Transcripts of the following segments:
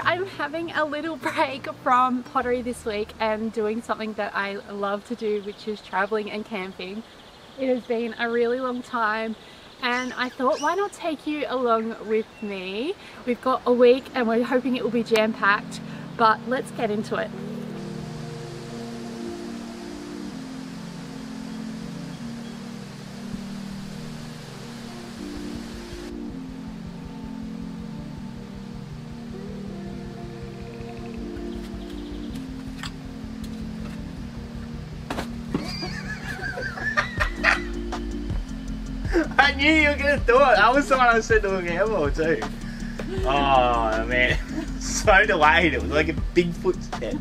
I'm having a little break from pottery this week and doing something that I love to do, which is traveling and camping. It has been a really long time and I thought, why not take you along with me? We've got a week and we're hoping it will be jam-packed, but let's get into it. I knew you were going to do it. That was the one I said to look out for too. Oh man, so delayed. It was like a Bigfoot step.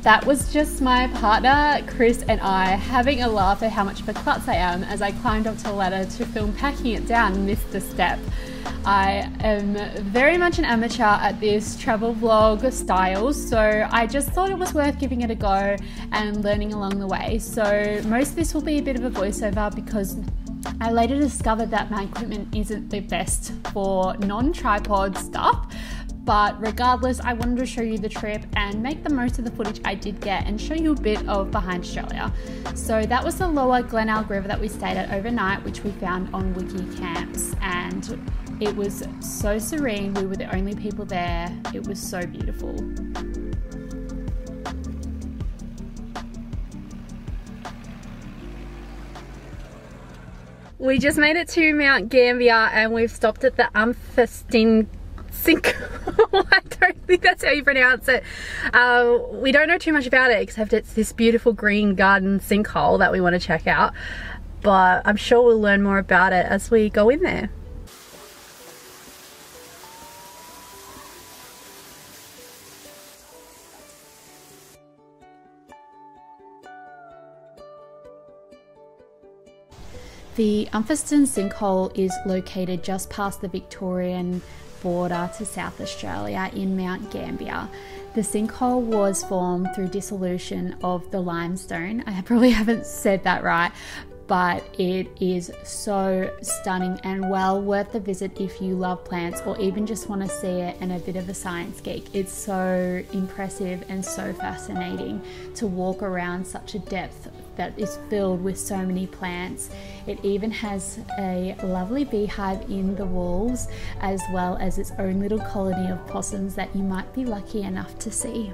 That was just my partner Chris and I having a laugh at how much of a klutz I am as I climbed up to the ladder to film packing it down and missed a step. I am very much an amateur at this travel vlog style, so I just thought it was worth giving it a go and learning along the way. So most of this will be a bit of a voiceover because I later discovered that my equipment isn't the best for non-tripod stuff. But regardless, I wanted to show you the trip and make the most of the footage I did get and show you a bit of behind Australia. So that was the lower Glenelg River that we stayed at overnight, which we found on Wiki Camps, and it was so serene. We were the only people there. It was so beautiful. We just made it to Mount Gambier and we've stopped at the SINKHOLE. I don't think that's how you pronounce it. We don't know too much about it except it's this beautiful green garden sinkhole that we want to check out, but I'm sure we'll learn more about it as we go in there. The Umfeston Sinkhole is located just past the Victorian border to South Australia in Mount Gambier. The sinkhole was formed through dissolution of the limestone. I probably haven't said that right, but it is so stunning and well worth the visit if you love plants or even just want to see it and a bit of a science geek. It's so impressive and so fascinating to walk around such a depth that is filled with so many plants. It even has a lovely beehive in the walls, as well as its own little colony of possums that you might be lucky enough to see.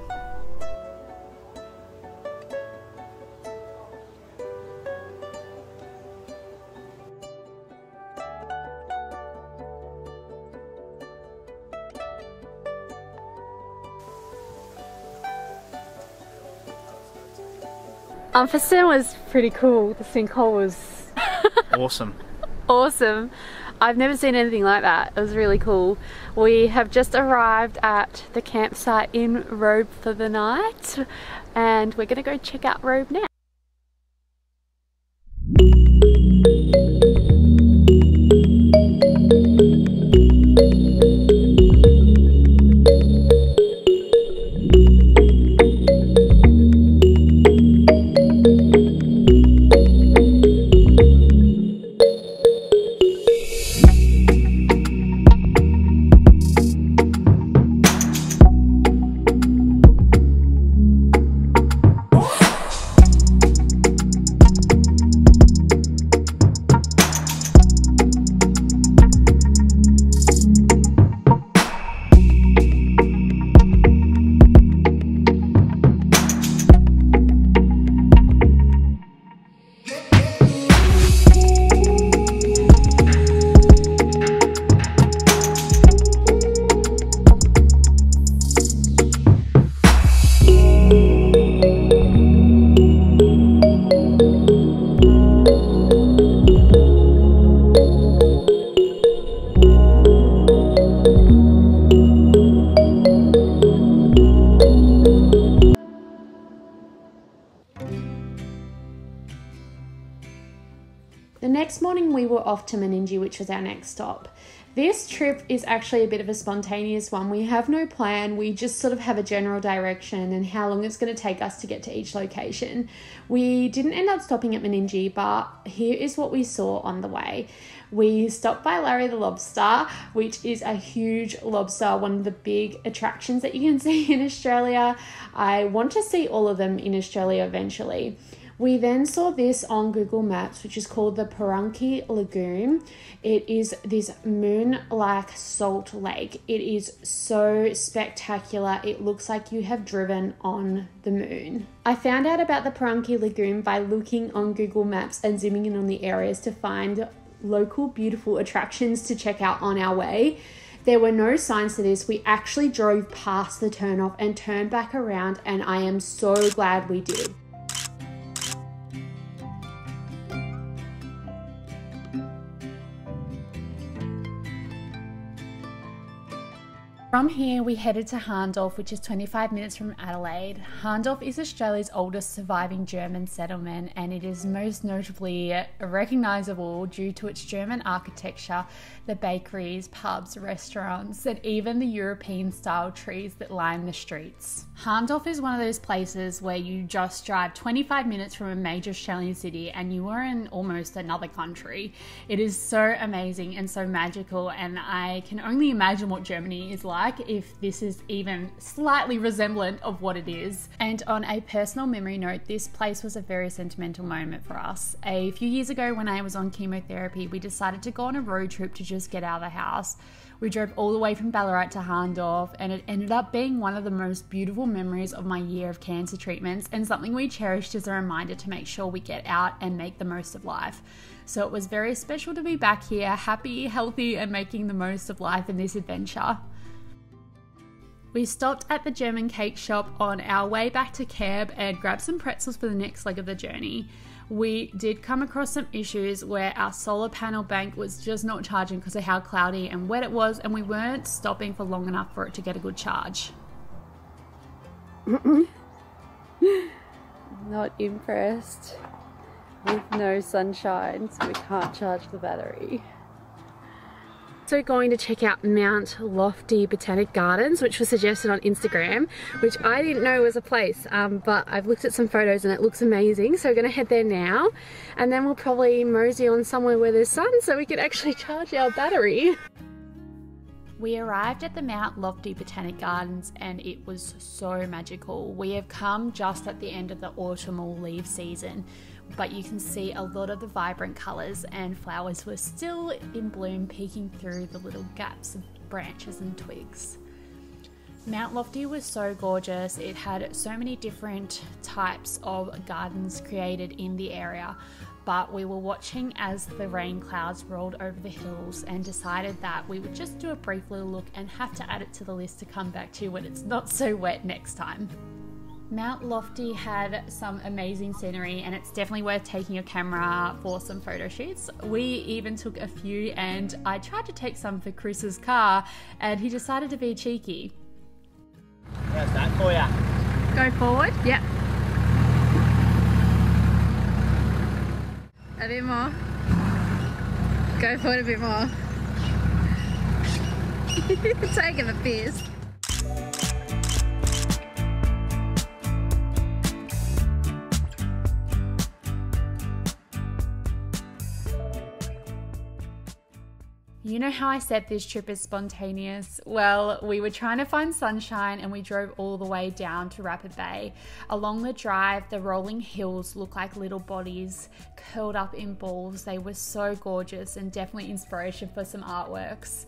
Umfeston was pretty cool. The sinkhole was Awesome. awesome. I've never seen anything like that. It was really cool. We have just arrived at the campsite in Robe for the night and we're gonna go check out Robe now. The next morning we were off to Meningie, which was our next stop. This trip is actually a bit of a spontaneous one. We have no plan. We just sort of have a general direction and how long it's going to take us to get to each location. We didn't end up stopping at Meningie, but here is what we saw on the way. We stopped by Larry the Lobster, which is a huge lobster, one of the big attractions that you can see in Australia. I want to see all of them in Australia eventually. We then saw this on Google Maps, which is called the Parunkey Lagoon. It is this moon-like salt lake. It is so spectacular. It looks like you have driven on the moon. I found out about the Parunkey Lagoon by looking on Google Maps and zooming in on the areas to find local beautiful attractions to check out on our way. There were no signs to this. We actually drove past the turnoff and turned back around, and I am so glad we did. From here, we headed to Hahndorf, which is 25 minutes from Adelaide. Hahndorf is Australia's oldest surviving German settlement, and it is most notably recognisable due to its German architecture, the bakeries, pubs, restaurants, and even the European-style trees that line the streets. Hahndorf is one of those places where you just drive 25 minutes from a major Australian city and you are in almost another country. It is so amazing and so magical, and I can only imagine what Germany is like if this is even slightly resemblant of what it is. And on a personal memory note, this place was a very sentimental moment for us. A few years ago when I was on chemotherapy, we decided to go on a road trip to just get out of the house. We drove all the way from Ballarat to Hahndorf, and it ended up being one of the most beautiful memories of my year of cancer treatments, and something we cherished as a reminder to make sure we get out and make the most of life. So it was very special to be back here, happy, healthy, and making the most of life in this adventure. We stopped at the German cake shop on our way back to camp and grabbed some pretzels for the next leg of the journey. We did come across some issues where our solar panel bank was just not charging because of how cloudy and wet it was, and we weren't stopping for long enough for it to get a good charge. Not impressed with no sunshine, so we can't charge the battery. So going to check out Mount Lofty Botanic Gardens, which was suggested on Instagram, which I didn't know was a place, but I've looked at some photos and it looks amazing. So we're going to head there now, and then we'll probably mosey on somewhere where there's sun so we can actually charge our battery. We arrived at the Mount Lofty Botanic Gardens and it was so magical. We have come just at the end of the autumnal leaf season, but you can see a lot of the vibrant colours and flowers were still in bloom, peeking through the little gaps of branches and twigs. Mount Lofty was so gorgeous. It had so many different types of gardens created in the area, but we were watching as the rain clouds rolled over the hills and decided that we would just do a brief little look and have to add it to the list to come back to when it's not so wet next time. Mount Lofty had some amazing scenery, and it's definitely worth taking your camera for some photo shoots. We even took a few, and I tried to take some for Chris's car and he decided to be cheeky. How's that for you? Go forward, yep. A bit more. Go forward a bit more. Taking the piss. You know how I said this trip is spontaneous? Well, we were trying to find sunshine and we drove all the way down to Rapid Bay. Along the drive, the rolling hills look like little bodies curled up in balls. They were so gorgeous and definitely inspiration for some artworks.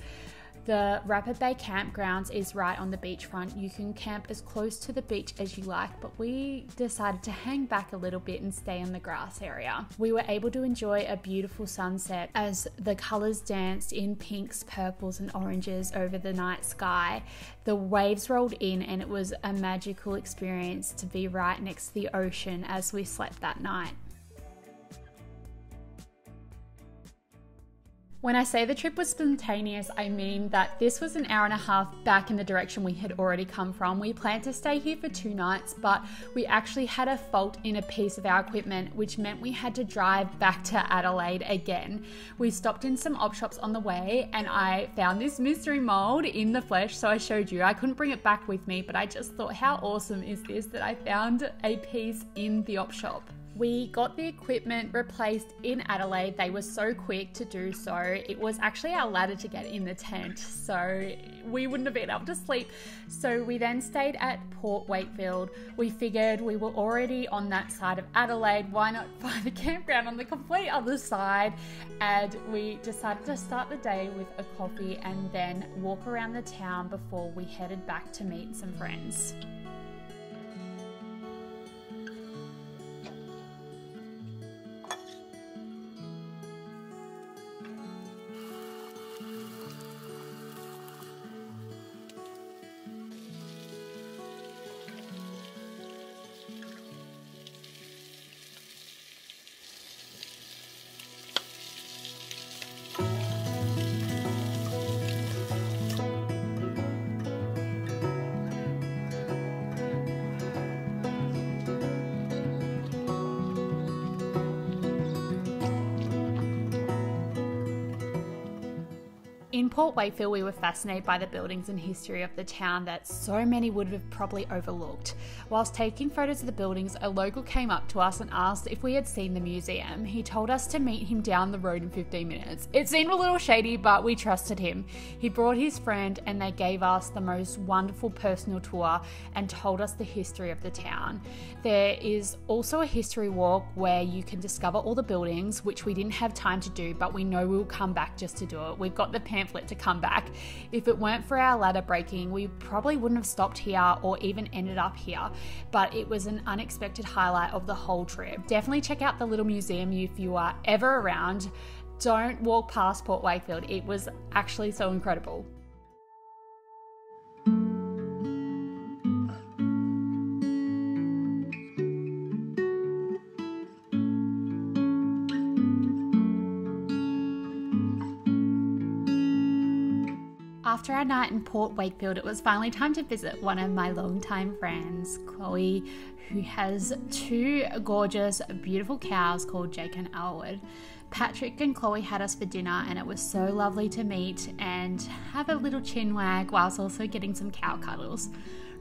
The Rapid Bay campgrounds is right on the beachfront. You can camp as close to the beach as you like, but we decided to hang back a little bit and stay in the grass area. We were able to enjoy a beautiful sunset as the colours danced in pinks, purples and oranges over the night sky. The waves rolled in and it was a magical experience to be right next to the ocean as we slept that night. When I say the trip was spontaneous, I mean that this was an hour and a half back in the direction we had already come from. We planned to stay here for 2 nights, but we actually had a fault in a piece of our equipment, which meant we had to drive back to Adelaide again. We stopped in some op shops on the way and I found this mystery mold in the flesh, so I showed you. I couldn't bring it back with me, but I just thought, how awesome is this that I found a piece in the op shop. We got the equipment replaced in Adelaide. They were so quick to do so. It was actually our ladder to get in the tent, so we wouldn't have been able to sleep. So we then stayed at Port Wakefield. We figured we were already on that side of Adelaide. Why not find a campground on the complete other side? And we decided to start the day with a coffee and then walk around the town before we headed back to meet some friends. In Port Wakefield, we were fascinated by the buildings and history of the town that so many would have probably overlooked. Whilst taking photos of the buildings, a local came up to us and asked if we had seen the museum. He told us to meet him down the road in 15 minutes. It seemed a little shady, but we trusted him. He brought his friend and they gave us the most wonderful personal tour and told us the history of the town. There is also a history walk where you can discover all the buildings, which we didn't have time to do, but we know we'll come back just to do it. We've got the pamphlet to come back. If it weren't for our ladder breaking, we probably wouldn't have stopped here or even ended up here, but it was an unexpected highlight of the whole trip. Definitely check out the little museum if you are ever around. Don't walk past Port Wakefield. It was actually so incredible. After our night in Port Wakefield, it was finally time to visit one of my longtime friends, Chloe, who has 2 gorgeous, beautiful cows called Jake and Elwood. Patrick and Chloe had us for dinner and it was so lovely to meet and have a little chin wag whilst also getting some cow cuddles.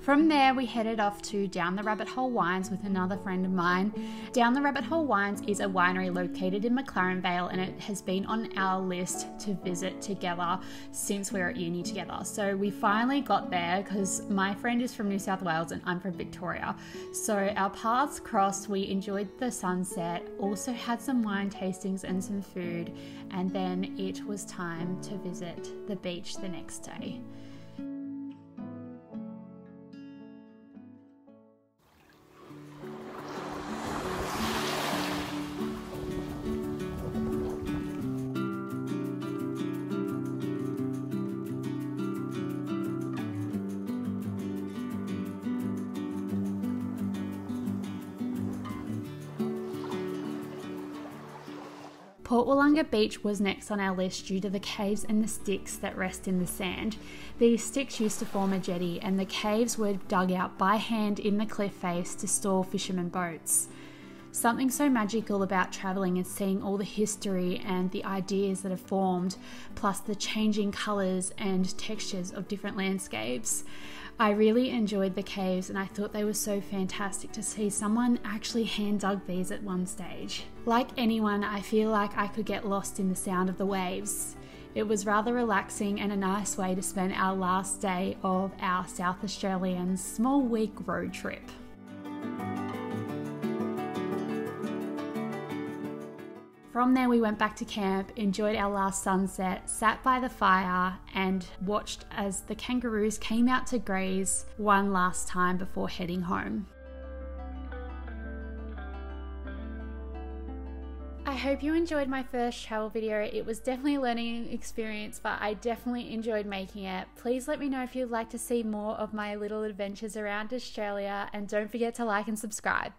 From there, we headed off to Down the Rabbit Hole Wines with another friend of mine. Down the Rabbit Hole Wines is a winery located in McLaren Vale and it has been on our list to visit together since we were at uni together. So we finally got there because my friend is from New South Wales and I'm from Victoria. So our paths crossed, we enjoyed the sunset, also had some wine tastings and some food, and then it was time to visit the beach the next day. Port Wollonga Beach was next on our list due to the caves and the sticks that rest in the sand. These sticks used to form a jetty and the caves were dug out by hand in the cliff face to store fishermen boats. Something so magical about travelling is seeing all the history and the ideas that have formed, plus the changing colours and textures of different landscapes. I really enjoyed the caves and I thought they were so fantastic to see someone actually hand dug these at one stage. Like anyone, I feel like I could get lost in the sound of the waves. It was rather relaxing and a nice way to spend our last day of our South Australian small week road trip. From there we went back to camp, enjoyed our last sunset, sat by the fire and watched as the kangaroos came out to graze one last time before heading home. I hope you enjoyed my first travel video. It was definitely a learning experience, but I definitely enjoyed making it. Please let me know if you'd like to see more of my little adventures around Australia and don't forget to like and subscribe.